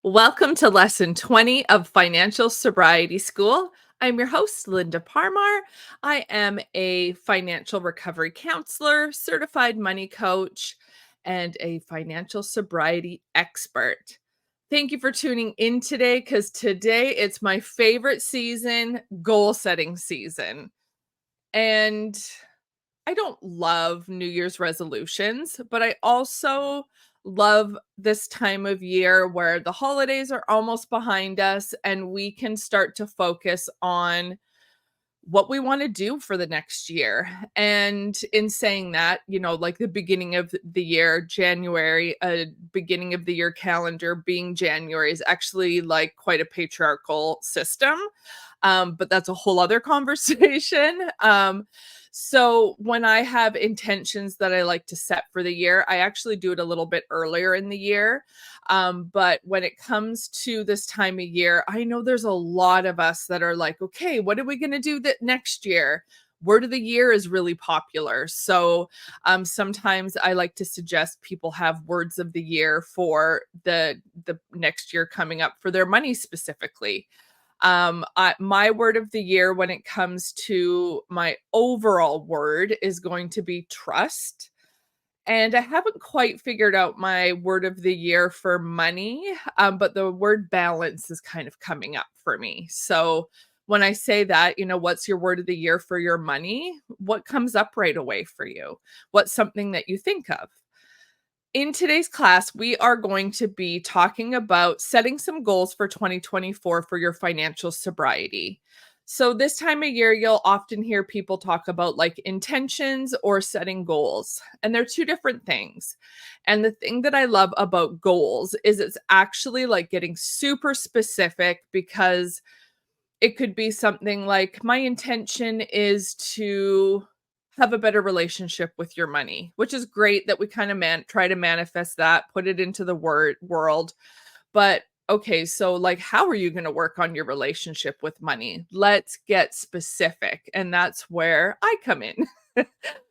Welcome to lesson 20 of Financial Sobriety School. I'm your host, Linda Parmar. I am a financial recovery counselor, certified money coach, and a financial sobriety expert. Thank you for tuning in today because today it's my favorite season, goal setting season. And I don't love New Year's resolutions, but I also love this time of year where the holidays are almost behind us and we can start to focus on what we want to do for the next year. And in saying that, like the beginning of the year, January, beginning of the year calendar being January is actually like quite a patriarchal system. But that's a whole other conversation. So when I have intentions that I like to set for the year, I actually do it a little bit earlier in the year. But when it comes to this time of year, I know there's a lot of us that are like, okay, what are we going to do that next year? Word of the year is really popular. So sometimes I like to suggest people have words of the year for the next year coming up for their money specifically. My word of the year when it comes to my overall word is going to be trust. And I haven't quite figured out my word of the year for money, but the word balance is kind of coming up for me. So when I say that, what's your word of the year for your money? What comes up right away for you? What's something that you think of? In today's class, we are going to be talking about setting some goals for 2024 for your financial sobriety. So, this time of year, you'll often hear people talk about like intentions or setting goals, and they're two different things. And the thing that I love about goals is it's actually like getting super specific because it could be something like, my intention is to have a better relationship with your money, which is great that we kind of try to manifest that, put it into the world. But okay, so like, how are you going to work on your relationship with money? Let's get specific. And that's where I come in.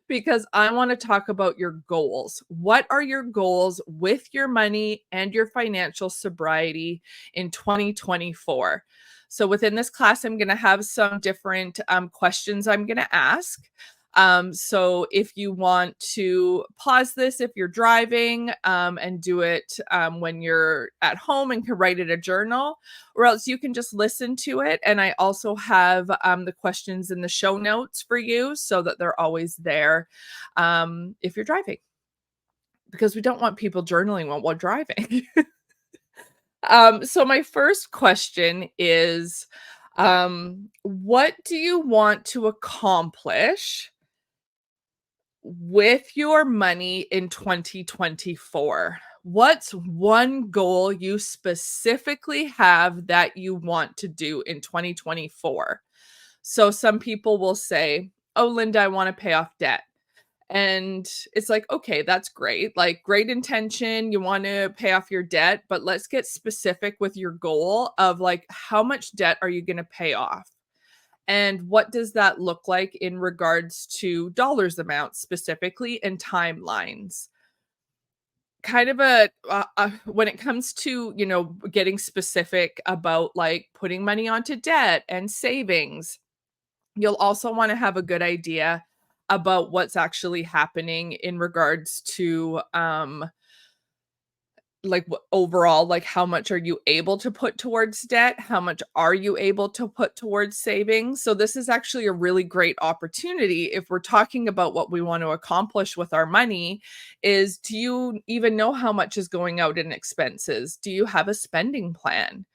Because I want to talk about your goals. What are your goals with your money and your financial sobriety in 2024? So within this class, I'm going to have some different questions I'm going to ask. So if you want to pause this, if you're driving, and do it when you're at home and can write it a journal, or else you can just listen to it. And I also have the questions in the show notes for you so that they're always there if you're driving, because we don't want people journaling while we're driving. So my first question is, what do you want to accomplish with your money in 2024? What's one goal you specifically have that you want to do in 2024? So some people will say, "Oh, Linda, I want to pay off debt." And it's like, okay, that's great. Like, great intention. You want to pay off your debt, but let's get specific with your goal of like, how much debt are you going to pay off? And what does that look like in regards to dollars amounts specifically and timelines? Kind of when it comes to, getting specific about like putting money onto debt and savings, you'll also want to have a good idea about what's actually happening in regards to like overall, like how much are you able to put towards debt? How much are you able to put towards savings? So this is actually a really great opportunity if we're talking about what we want to accomplish with our money. Is, do you even know how much is going out in expenses? Do you have a spending plan?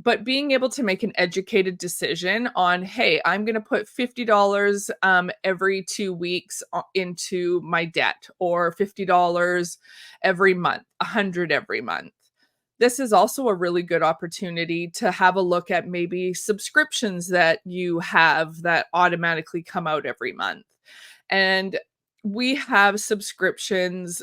But being able to make an educated decision on, hey, I'm going to put $50 every 2 weeks into my debt, or $50 every month, 100 every month. This is also a really good opportunity to have a look at maybe subscriptions that you have that automatically come out every month. And we have subscriptions.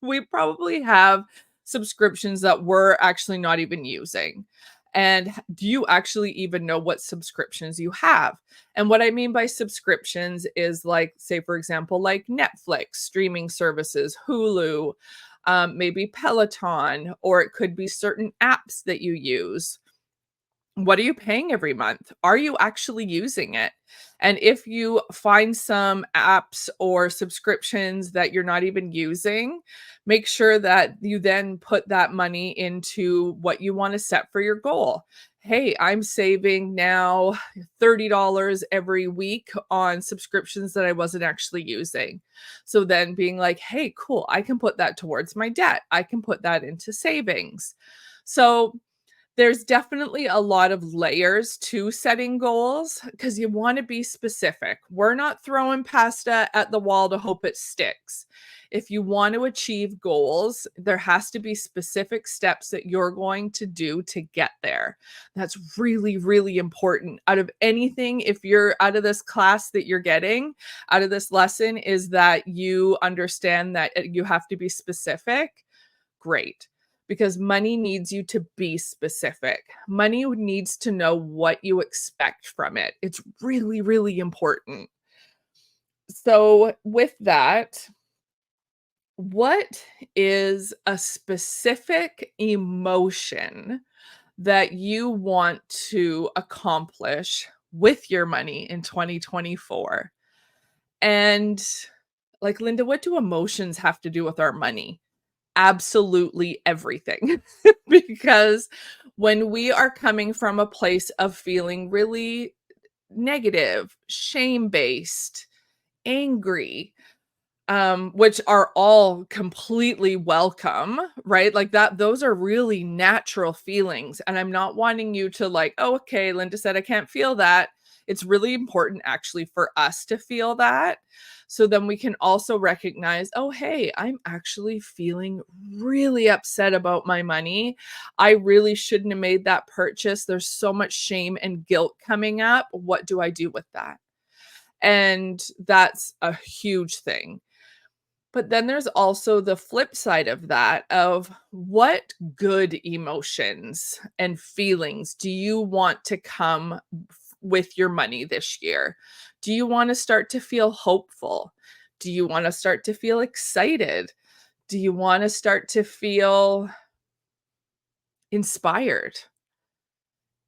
We probably have subscriptions that we're actually not even using. And do you actually even know what subscriptions you have? And what I mean by subscriptions is like, say, for example, like Netflix, streaming services, Hulu, maybe Peloton, or it could be certain apps that you use. What are you paying every month? Are you actually using it? And if you find some apps or subscriptions that you're not even using, make sure that you then put that money into what you want to set for your goal. Hey, I'm saving now $30 every week on subscriptions that I wasn't actually using. So then being like, hey, cool, I can put that towards my debt. I can put that into savings. So there's definitely a lot of layers to setting goals because you want to be specific. We're not throwing pasta at the wall to hope it sticks. If you want to achieve goals, there has to be specific steps that you're going to do to get there. That's really, really important. Out of anything, if you're out of this class that you're getting, out of this lesson, is that you understand that you have to be specific. Great. Because money needs you to be specific. Money needs to know what you expect from it. It's really, really important. So, with that, what is a specific emotion that you want to accomplish with your money in 2024? And, like, Linda, what do emotions have to do with our money? Absolutely everything. Because when we are coming from a place of feeling really negative, shame-based, angry, which are all completely welcome, right? Like that, those are really natural feelings. And I'm not wanting you to like, oh, okay, Linda said I can't feel that. It's really important actually for us to feel that. So then we can also recognize, oh, hey, I'm actually feeling really upset about my money. I really shouldn't have made that purchase. There's so much shame and guilt coming up. What do I do with that? And that's a huge thing. But then there's also the flip side of that of what good emotions and feelings do you want to come with your money this year? Do you want to start to feel hopeful? Do you want to start to feel excited? Do you want to start to feel inspired?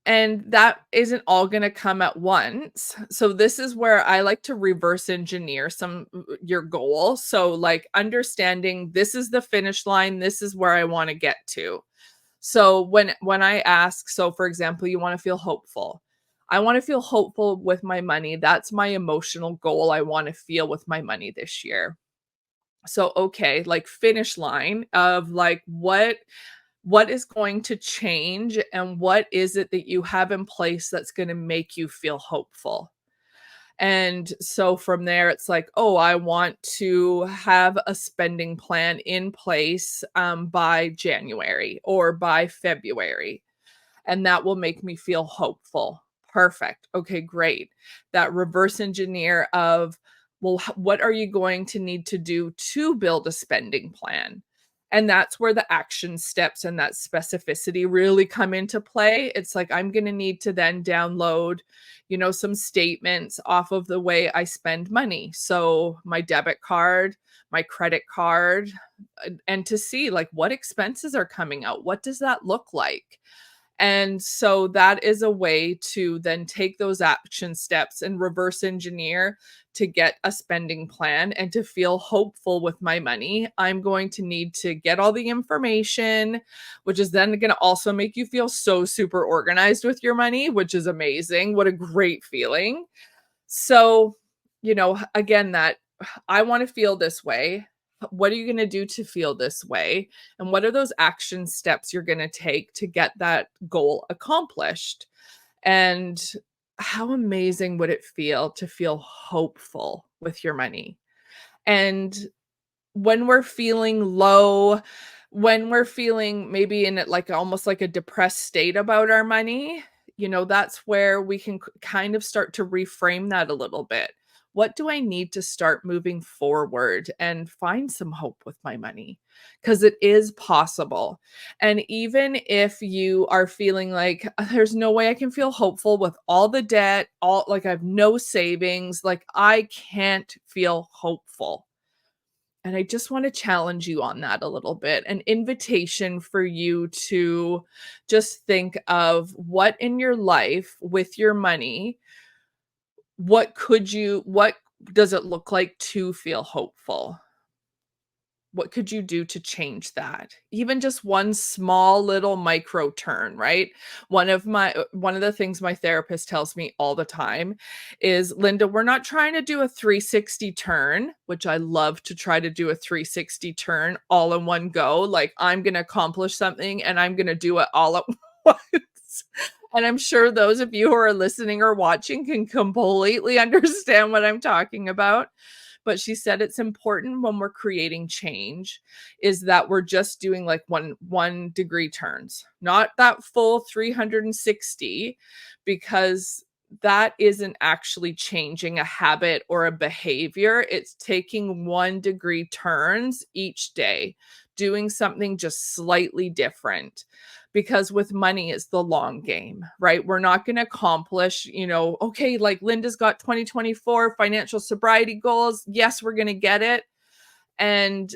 And that isn't all gonna come at once. So this is where I like to reverse engineer some your goal. So, like, understanding this is the finish line, this is where I wanna get to. So when I ask, so for example, you wanna feel hopeful. I wanna feel hopeful with my money. That's my emotional goal I wanna feel with my money this year. So, okay, like, finish line of, like, what is going to change and what is it that you have in place that's going to make you feel hopeful? And so from there, it's like, oh, I want to have a spending plan in place by January or by February, and that will make me feel hopeful. Perfect. Okay, great. That reverse engineer of, well, what are you going to need to do to build a spending plan? And that's where the action steps and that specificity really come into play. It's like I'm going to need to then download, some statements off of the way I spend money. So my debit card, my credit card, and to see like what expenses are coming out. What does that look like? And so that is a way to then take those action steps and reverse engineer to get a spending plan and to feel hopeful with my money. I'm going to need to get all the information, which is then going to also make you feel so super organized with your money, which is amazing. What a great feeling. So, again, that I want to feel this way. What are you going to do to feel this way? And what are those action steps you're going to take to get that goal accomplished? And how amazing would it feel to feel hopeful with your money? And when we're feeling low, when we're feeling maybe in it like almost like a depressed state about our money, that's where we can kind of start to reframe that a little bit. What do I need to start moving forward and find some hope with my money? Because it is possible. And even if you are feeling like there's no way I can feel hopeful with all the debt, all like I have no savings, like I can't feel hopeful. And I just want to challenge you on that a little bit. An invitation for you to just think of what in your life with your money, what does it look like to feel hopeful? What could you do to change that? Even just one small little micro turn, right? One of the things my therapist tells me all the time is, "Linda, we're not trying to do a 360 turn," which I love to try to do a 360 turn all in one go. Like, I'm gonna accomplish something and I'm gonna do it all at once. And I'm sure those of you who are listening or watching can completely understand what I'm talking about. But she said it's important when we're creating change is that we're just doing like one degree turns, not that full 360, because that isn't actually changing a habit or a behavior. It's taking 1 degree turns each day, doing something just slightly different. Because with money, it's the long game, right? We're not going to accomplish, okay, like Linda's got 2024 financial sobriety goals. Yes, we're going to get it. And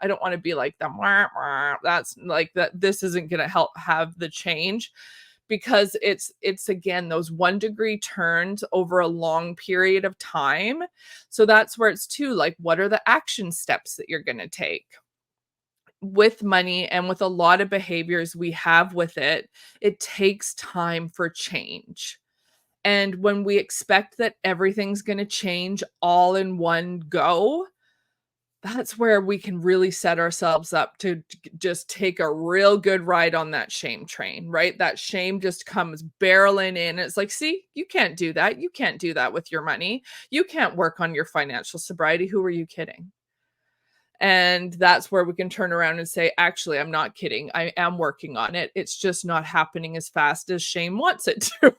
I don't want to be like them. That's like that. This isn't going to help have the change, because it's again those 1 degree turns over a long period of time. So that's where it's too like, what are the action steps that you're going to take? With money and with a lot of behaviors we have with it, it takes time for change. And when we expect that everything's going to change all in one go, that's where we can really set ourselves up to just take a real good ride on that shame train, right? That shame just comes barreling in. It's like, see, you can't do that. You can't do that with your money. You can't work on your financial sobriety. Who are you kidding? And that's where we can turn around and say, actually, I'm not kidding. I am working on it. It's just not happening as fast as shame wants it to.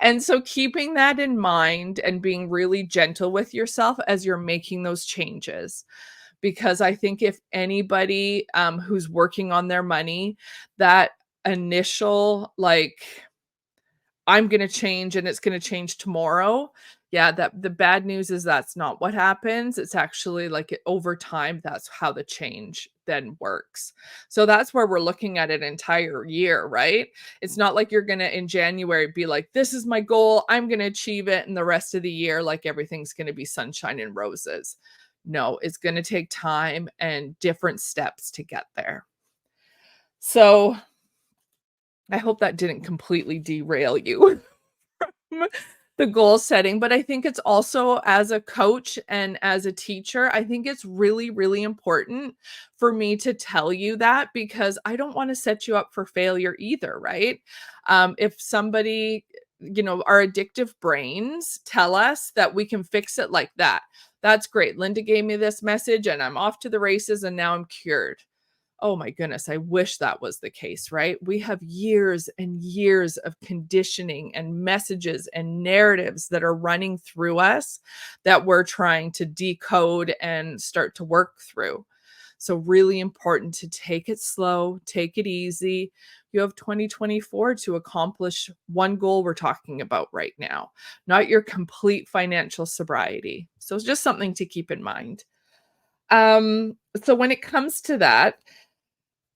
And so keeping that in mind and being really gentle with yourself as you're making those changes. Because I think if anybody who's working on their money, that initial, like, I'm gonna change and it's gonna change tomorrow. Yeah, that the bad news is that's not what happens. It's actually like over time, that's how the change then works. So that's where we're looking at an entire year, right? It's not like you're gonna in January be like, this is my goal, I'm gonna achieve it, and the rest of the year, like everything's gonna be sunshine and roses. No, it's gonna take time and different steps to get there. So I hope that didn't completely derail you. The goal setting, but I think it's also as a coach and as a teacher, I think it's really, really important for me to tell you that, because I don't want to set you up for failure either, right? If somebody, our addictive brains tell us that we can fix it like that. That's great. Linda gave me this message and I'm off to the races and now I'm cured. Oh my goodness, I wish that was the case, right? We have years and years of conditioning and messages and narratives that are running through us that we're trying to decode and start to work through. So, really important to take it slow, take it easy. You have 2024 to accomplish one goal we're talking about right now, not your complete financial sobriety. So, it's just something to keep in mind. So when it comes to that,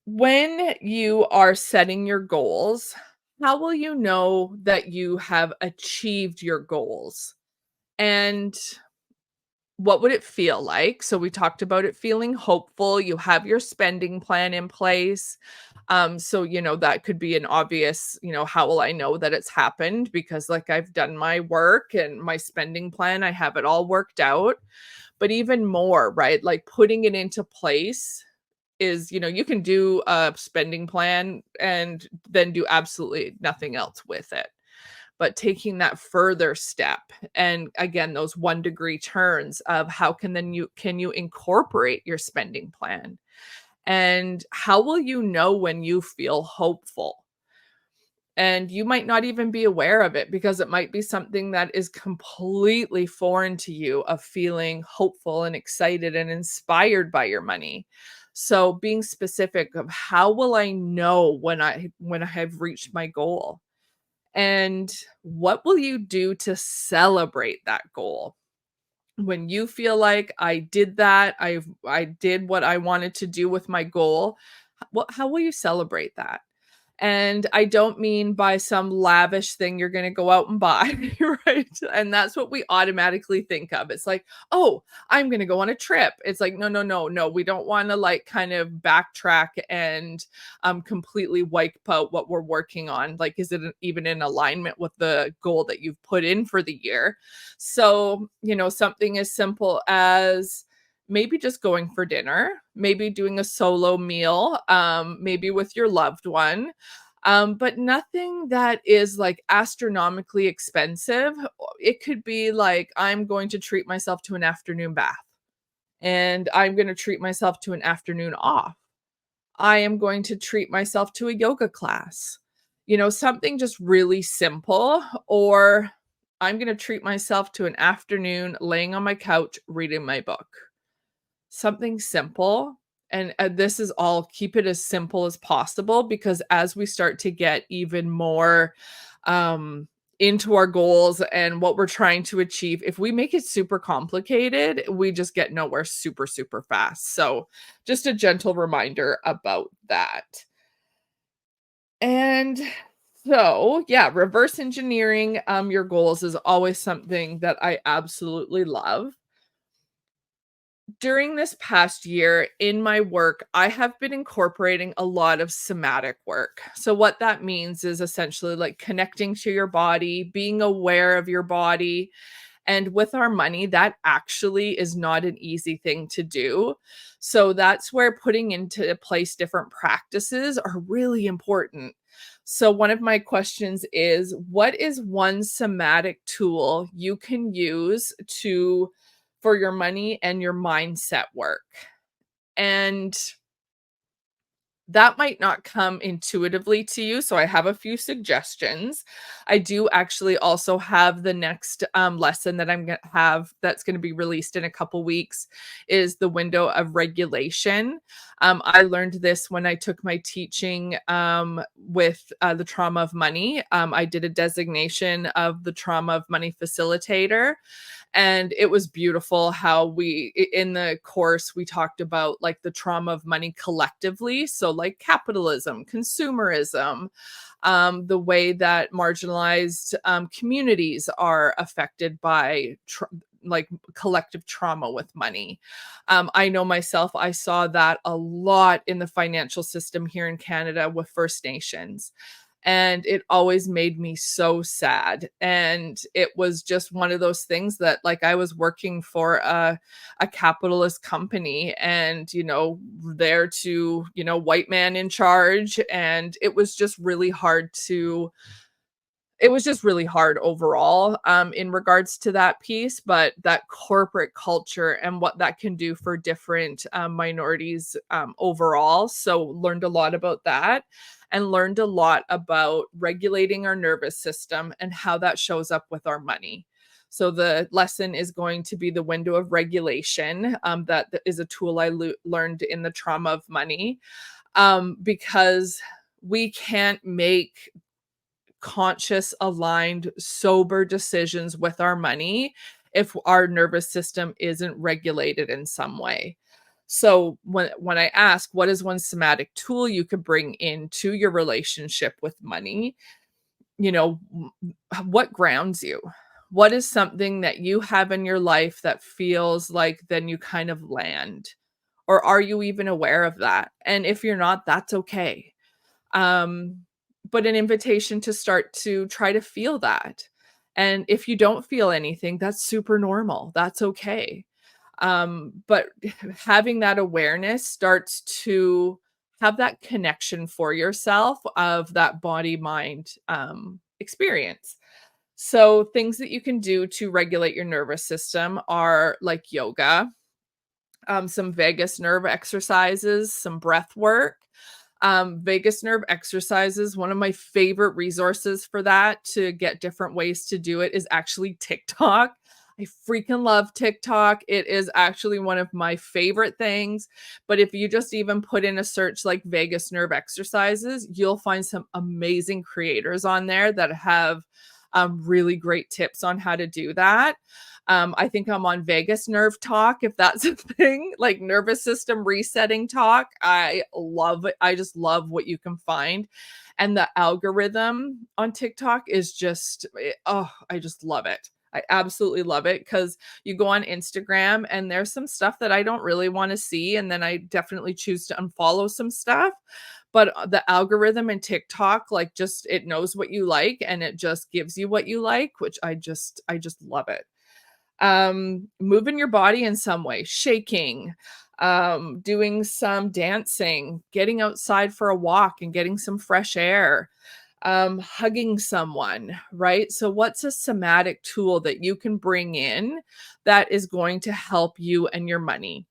when you are setting your goals, how will you know that you have achieved your goals? And what would it feel like? So we talked about it feeling hopeful. You have your spending plan in place. So that could be an obvious, how will I know that it's happened? Because like I've done my work and my spending plan, I have it all worked out. But even more, right? Like putting it into place is, you can do a spending plan and then do absolutely nothing else with it. But taking that further step, and again, those 1 degree turns of how can you incorporate your spending plan? And how will you know when you feel hopeful? And you might not even be aware of it, because it might be something that is completely foreign to you, of feeling hopeful and excited and inspired by your money. So being specific of, how will I know when I have reached my goal? And what will you do to celebrate that goal? When you feel like I did that, I did what I wanted to do with my goal, how will you celebrate that? And I don't mean by some lavish thing you're gonna go out and buy, right? And that's what we automatically think of. It's like, "Oh, I'm gonna go on a trip." It's like, "No, no, no, no." We don't wanna, like, kind of backtrack and, completely wipe out what we're working on. Like, is it even in alignment with the goal that you've put in for the year? So, something as simple as maybe just going for dinner, maybe doing a solo meal, maybe with your loved one, but nothing that is like astronomically expensive. It could be like, I'm going to treat myself to an afternoon bath, and I'm going to treat myself to an afternoon off. I am going to treat myself to a yoga class, something just really simple, or I'm going to treat myself to an afternoon laying on my couch reading my book. Something simple, and, this is all keep it as simple as possible, because as we start to get even more, um, into our goals and what we're trying to achieve, if we make it super complicated, we just get nowhere super, super fast. So, just a gentle reminder about that. And so, yeah, reverse engineering, your goals is always something that I absolutely love. During this past year in my work, I have been incorporating a lot of somatic work. So, what that means is essentially like connecting to your body, being aware of your body. And with our money, that actually is not an easy thing to do. So, that's where putting into place different practices are really important. So, one of my questions is, what is one somatic tool you can use to for your money and your mindset work? And that might not come intuitively to you, so I have a few suggestions. I do actually also have the next, lesson that I'm gonna have that's gonna be released in a couple weeks is the window of regulation. I learned this when I took my teaching, with, the trauma of money. I did a designation of the trauma of money facilitator, and it was beautiful how in the course we talked about like the trauma of money collectively, so like capitalism, consumerism, the way that marginalized communities are affected by like collective trauma with money. I know myself, I saw that a lot in the financial system here in Canada with First Nations, and it always made me so sad. And it was just one of those things that, like, I was working for a capitalist company, and there to white man in charge, and it was just really hard overall, in regards to that piece. But that corporate culture and what that can do for different, minorities, overall. So learned a lot about that, and learned a lot about regulating our nervous system and how that shows up with our money. So the lesson is going to be the window of regulation. That is a tool I learned in the trauma of money, because we can't make conscious, aligned, sober decisions with our money if our nervous system isn't regulated in some way. So when I ask what is one somatic tool you could bring into your relationship with money, what grounds you? What is something that you have in your life that feels like then you kind of land? Or are you even aware of that? And if you're not, that's okay. Um, but an invitation to start to try to feel that. And if you don't feel anything, that's super normal. That's okay. But having that awareness starts to have that connection for yourself of that body mind experience. So, things that you can do to regulate your nervous system are like yoga, some vagus nerve exercises, some breath work. Vagus nerve exercises, one of my favorite resources for that to get different ways to do it is actually TikTok. I freaking love TikTok. It is actually one of my favorite things. But if you just even put in a search like vagus nerve exercises, you'll find some amazing creators on there that have really great tips on how to do that. I think I'm on vagus nerve talk, if that's a thing, like nervous system resetting talk. I love it. I just love what you can find. And the algorithm on TikTok is just, oh, I just love it. I absolutely love it because you go on Instagram and there's some stuff that I don't really want to see. And then I definitely choose to unfollow some stuff. But the algorithm in TikTok, like just it knows what you like and it just gives you what you like, which I just love it. Moving your body in some way, shaking, doing some dancing, getting outside for a walk and getting some fresh air, hugging someone, right? So, what's a somatic tool that you can bring in that is going to help you and your money?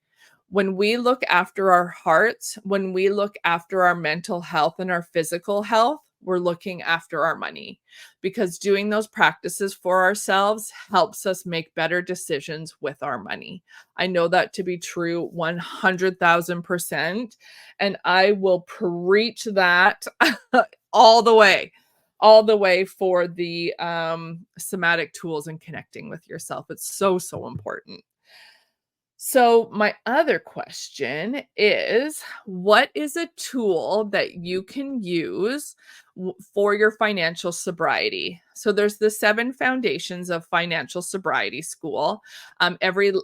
When we look after our hearts, when we look after our mental health and our physical health, we're looking after our money because doing those practices for ourselves helps us make better decisions with our money. I know that to be true 100,000%. And I will preach that all the way, all the way for the somatic tools and connecting with yourself. It's so, so important. So, my other question is, what is a tool that you can use for your financial sobriety? So, there's the 7 foundations of Financial Sobriety School. Every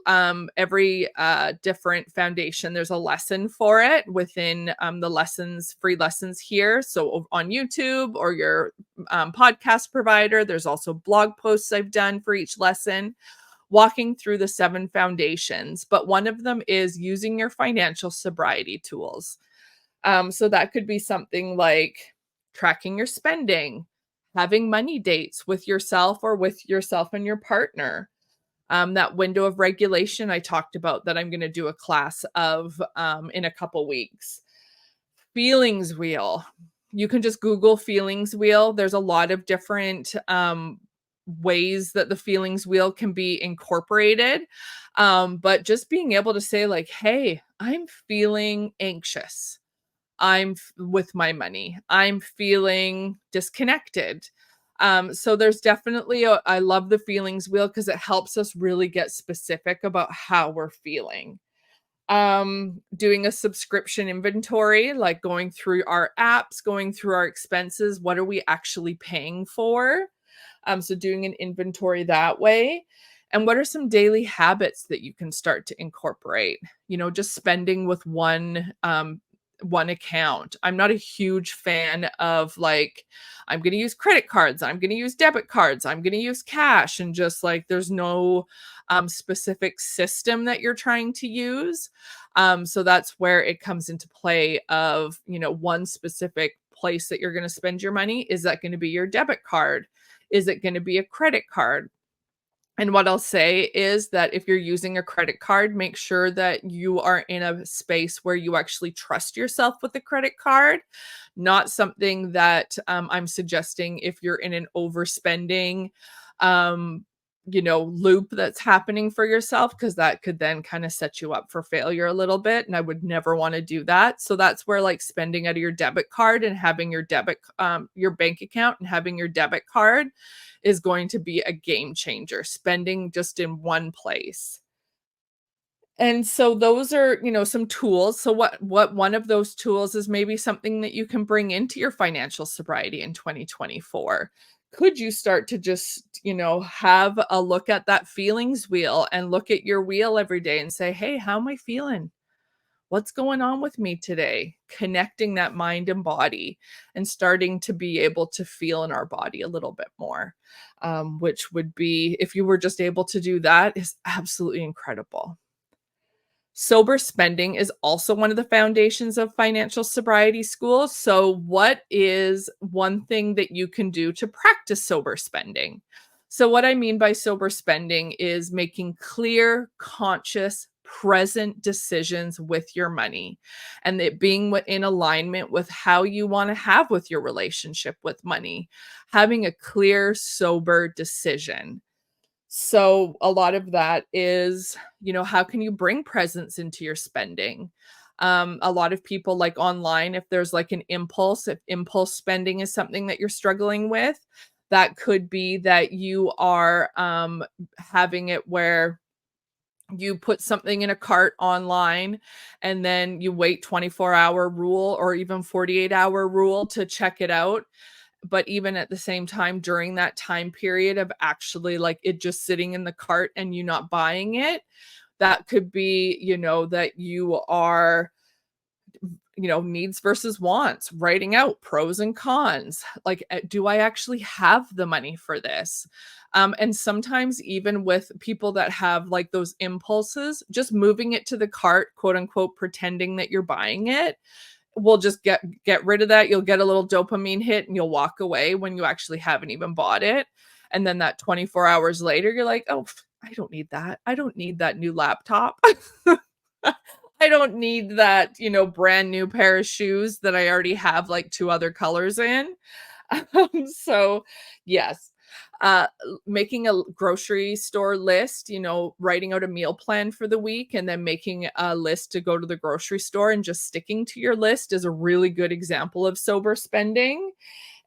different foundation, there's a lesson for it within the lessons, free lessons here. So, on YouTube or your podcast provider, there's also blog posts I've done for each lesson walking through the 7 foundations, but one of them is using your financial sobriety tools. So that could be something like tracking your spending, having money dates with yourself or with yourself and your partner. That window of regulation I talked about that I'm going to do a class of in a couple weeks. Feelings wheel. You can just Google feelings wheel. There's a lot of different ways that the feelings wheel can be incorporated. But just being able to say, like, hey, I'm feeling anxious. With my money. I'm feeling disconnected. So there's definitely I love the feelings wheel because it helps us really get specific about how we're feeling. Doing a subscription inventory, like going through our apps, going through our expenses, what are we actually paying for? So doing an inventory that way. And what are some daily habits that you can start to incorporate? Just spending with one account. I'm not a huge fan of like, I'm going to use credit cards, I'm going to use debit cards, I'm going to use cash, and just like there's no specific system that you're trying to use. So that's where it comes into play of, one specific place that you're going to spend your money. Is that going to be your debit card? Is it going to be a credit card? And what I'll say is that if you're using a credit card, make sure that you are in a space where you actually trust yourself with the credit card, not something that I'm suggesting if you're in an overspending, loop that's happening for yourself, because that could then kind of set you up for failure a little bit. And I would never want to do that. So that's where like spending out of your debit card and having your bank account and having your debit card is going to be a game changer, spending just in one place. And so those are, some tools. So what one of those tools is maybe something that you can bring into your financial sobriety in 2024. Could you start to just, have a look at that feelings wheel and look at your wheel every day and say, "Hey, how am I feeling? What's going on with me today?" Connecting that mind and body and starting to be able to feel in our body a little bit more, which would be, if you were just able to do that, is absolutely incredible. Sober spending is also one of the foundations of Financial Sobriety School. So, what is one thing that you can do to practice sober spending? So, what I mean by sober spending is making clear, conscious, present decisions with your money and it being in alignment with how you want to have with your relationship with money, having a clear, sober decision. So a lot of that is, how can you bring presence into your spending? A lot of people like online, if there's like an impulse, if impulse spending is something that you're struggling with, That could be that you are having it where you put something in a cart online and then you wait 24-hour rule or even 48-hour rule to check it out. But even at the same time, during that time period of actually like it just sitting in the cart and you not buying it, that could be, that you are, needs versus wants, writing out pros and cons. Like, do I actually have the money for this? And sometimes, even with people that have like those impulses, just moving it to the cart, quote unquote, pretending that you're buying it, will just get rid of that. You'll get a little dopamine hit and you'll walk away when you actually haven't even bought it. And then that 24 hours later, you're like, oh, I don't need that. I don't need that new laptop. I don't need that, brand new pair of shoes that I already have like two other colors in. So, yes, making a grocery store list, writing out a meal plan for the week and then making a list to go to the grocery store and just sticking to your list is a really good example of sober spending.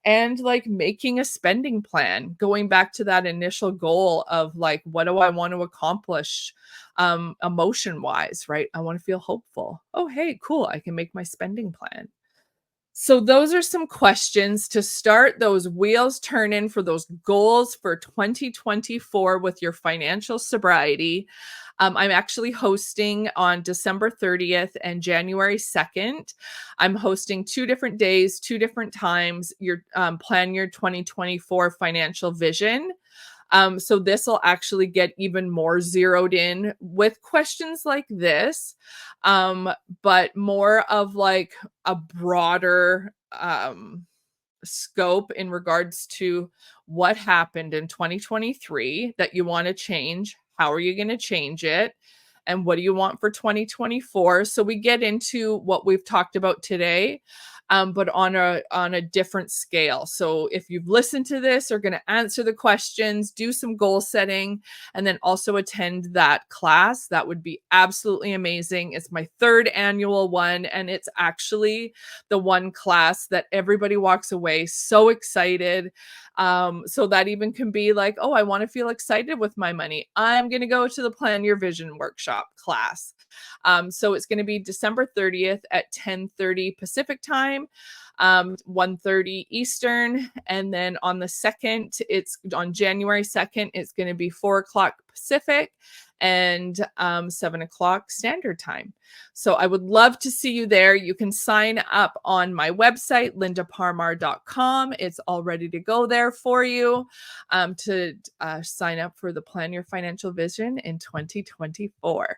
And like making a spending plan, going back to that initial goal of like, what do I want to accomplish emotion wise, right? I want to feel hopeful. Oh, hey, cool. I can make my spending plan. So those are some questions to start those wheels turning for those goals for 2024 with your financial sobriety. I'm actually hosting on December 30th and January 2nd. I'm hosting 2 different days, 2 different times. Your plan your 2024 financial vision. So this will actually get even more zeroed in with questions like this, but more of like a broader scope in regards to what happened in 2023 that you want to change. How are you going to change it? And what do you want for 2024? So we get into what we've talked about today, but on a different scale. So if you've listened to this, are going to answer the questions, do some goal setting, and then also attend that class. That would be absolutely amazing. It's my third annual one, and it's actually the one class that everybody walks away so excited. So that even can be like, oh, I want to feel excited with my money. I'm going to go to the Plan Your Vision workshop class. So it's going to be December 30th at 10:30 Pacific time, 1:30 Eastern. And then on the 2nd, it's on January 2nd, it's going to be 4 o'clock Pacific and 7 o'clock Standard Time. So I would love to see you there. You can sign up on my website, lindaparmar.com. It's all ready to go there for you to sign up for the Plan Your Financial Vision in 2024.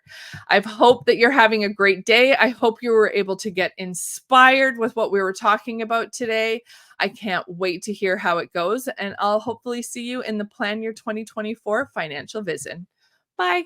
I hope that you're having a great day. I hope you were able to get inspired with what we were talking about today. I can't wait to hear how it goes, and I'll hopefully see you in the Plan Your 2024 Financial Vision. Bye.